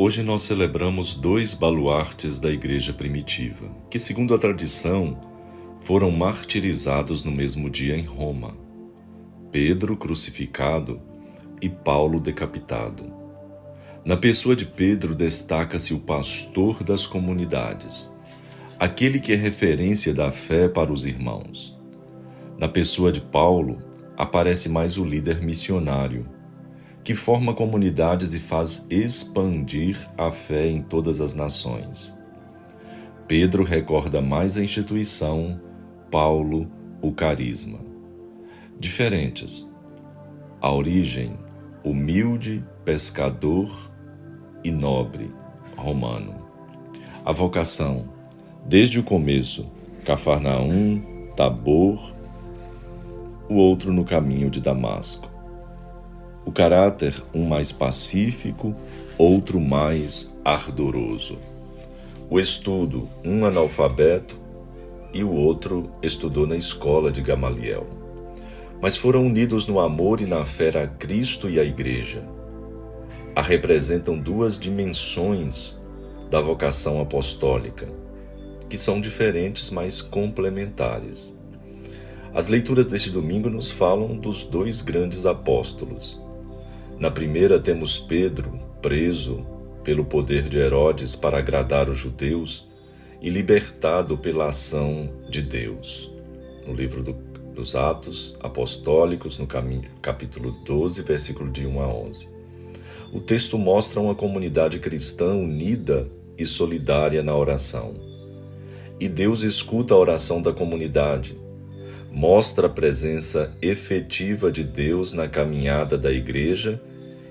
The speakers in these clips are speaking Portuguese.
Hoje nós celebramos dois baluartes da Igreja primitiva, que, segundo a tradição, foram martirizados no mesmo dia em Roma: Pedro crucificado e Paulo decapitado. Na pessoa de Pedro destaca-se o pastor das comunidades, aquele que é referência da fé para os irmãos. Na pessoa de Paulo aparece mais o líder missionário, que forma comunidades e faz expandir a fé em todas as nações. Pedro recorda mais a instituição, Paulo, o carisma. Diferentes: a origem, humilde, pescador e nobre, romano. A vocação, desde o começo, Cafarnaum, Tabor, o outro no caminho de Damasco. O caráter, um mais pacífico, outro mais ardoroso. O estudo, um analfabeto e o outro estudou na escola de Gamaliel. Mas foram unidos no amor e na fé a Cristo e a Igreja. A representam duas dimensões da vocação apostólica, que são diferentes, mas complementares. As leituras deste domingo nos falam dos dois grandes apóstolos. Na primeira temos Pedro, preso pelo poder de Herodes para agradar os judeus e libertado pela ação de Deus. No livro dos Atos Apostólicos, no capítulo 12, versículo de 1 a 11. O texto mostra uma comunidade cristã unida e solidária na oração. E Deus escuta a oração da comunidade, mostra a presença efetiva de Deus na caminhada da Igreja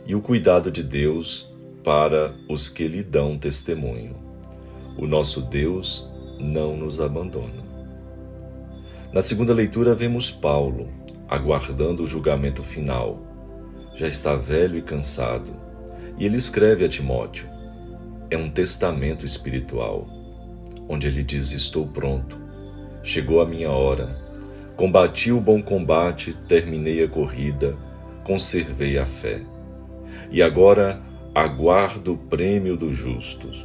e o cuidado de Deus para os que lhe dão testemunho. O nosso Deus não nos abandona. Na segunda leitura vemos Paulo, aguardando o julgamento final. Já está velho e cansado, e ele escreve a Timóteo. É um testamento espiritual, onde ele diz: estou pronto, chegou a minha hora. Combati o bom combate, terminei a corrida, conservei a fé. E agora aguardo o prêmio dos justos.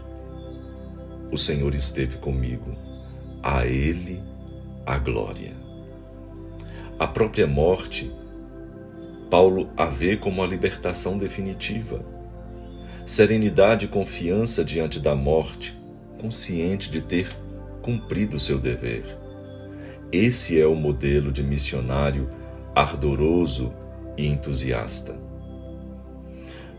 O Senhor esteve comigo, a Ele a glória. A própria morte, Paulo a vê como a libertação definitiva. Serenidade e confiança diante da morte, consciente de ter cumprido seu dever. Esse é o modelo de missionário ardoroso e entusiasta.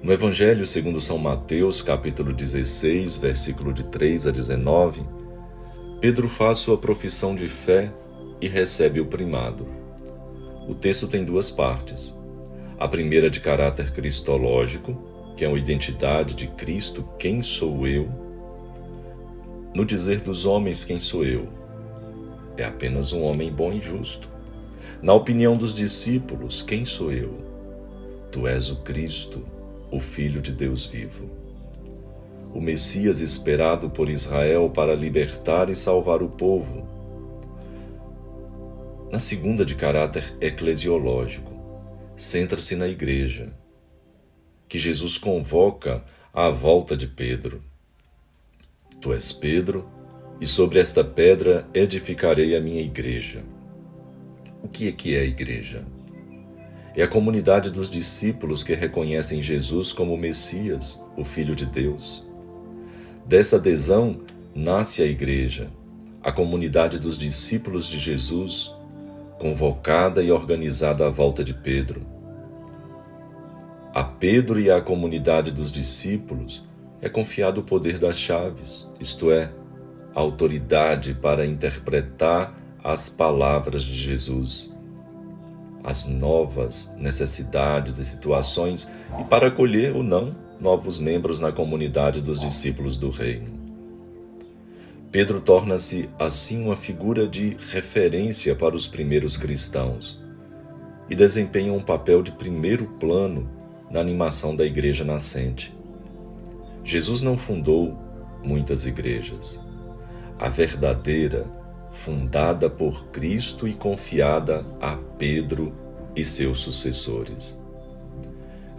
No Evangelho segundo São Mateus, capítulo 16, versículo de 3 a 19, Pedro faz sua profissão de fé e recebe o primado. O texto tem duas partes. A primeira de caráter cristológico, que é uma identidade de Cristo, quem sou eu? No dizer dos homens, quem sou eu? É apenas um homem bom e justo. Na opinião dos discípulos, quem sou eu? Tu és o Cristo, o Filho de Deus vivo. O Messias esperado por Israel para libertar e salvar o povo. Na segunda, de caráter eclesiológico, centra-se na Igreja, que Jesus convoca à volta de Pedro. Tu és Pedro, e sobre esta pedra edificarei a minha igreja. O que é a igreja? É a comunidade dos discípulos que reconhecem Jesus como o Messias, o Filho de Deus. Dessa adesão nasce a igreja, a comunidade dos discípulos de Jesus, convocada e organizada à volta de Pedro. A Pedro e à comunidade dos discípulos é confiado o poder das chaves, isto é, a autoridade para interpretar as palavras de Jesus, as novas necessidades e situações e para acolher ou não novos membros na comunidade dos discípulos do Reino. Pedro torna-se assim uma figura de referência para os primeiros cristãos e desempenha um papel de primeiro plano na animação da igreja nascente. Jesus não fundou muitas igrejas. A verdadeira, fundada por Cristo e confiada a Pedro e seus sucessores.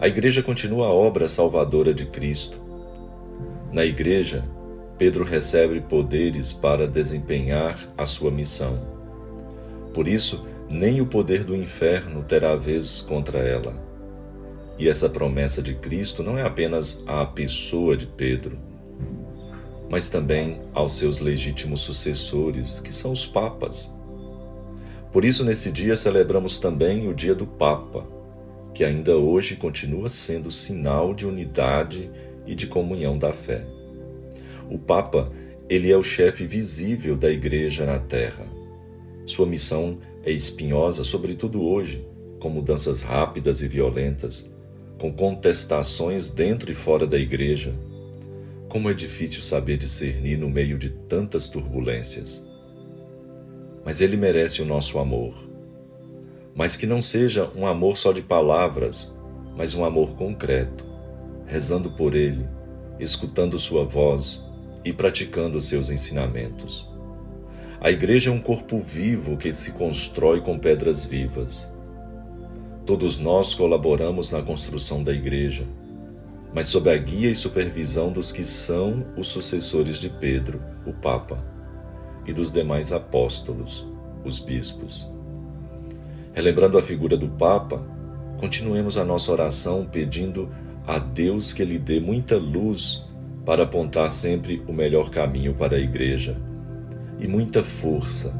A igreja continua a obra salvadora de Cristo. Na igreja, Pedro recebe poderes para desempenhar a sua missão. Por isso, nem o poder do inferno terá vez contra ela. E essa promessa de Cristo não é apenas à pessoa de Pedro, mas também aos seus legítimos sucessores, que são os papas. Por isso, nesse dia, celebramos também o Dia do Papa, que ainda hoje continua sendo sinal de unidade e de comunhão da fé. O Papa, ele é o chefe visível da Igreja na Terra. Sua missão é espinhosa, sobretudo hoje, com mudanças rápidas e violentas, com contestações dentro e fora da Igreja. Como é difícil saber discernir no meio de tantas turbulências. Mas ele merece o nosso amor. Mas que não seja um amor só de palavras, mas um amor concreto, rezando por ele, escutando sua voz e praticando seus ensinamentos. A igreja é um corpo vivo que se constrói com pedras vivas. Todos nós colaboramos na construção da igreja, mas sob a guia e supervisão dos que são os sucessores de Pedro, o Papa, e dos demais apóstolos, os bispos. Relembrando a figura do Papa, continuemos a nossa oração pedindo a Deus que lhe dê muita luz para apontar sempre o melhor caminho para a igreja e muita força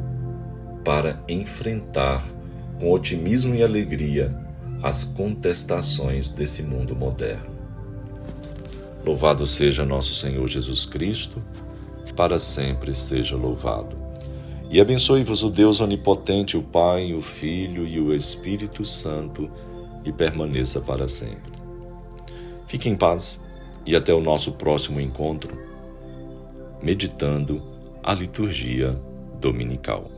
para enfrentar com otimismo e alegria as contestações desse mundo moderno. Louvado seja nosso Senhor Jesus Cristo, para sempre seja louvado. E abençoe-vos o Deus onipotente, o Pai, o Filho e o Espírito Santo, e permaneça para sempre. Fique em paz e até o nosso próximo encontro, meditando a liturgia dominical.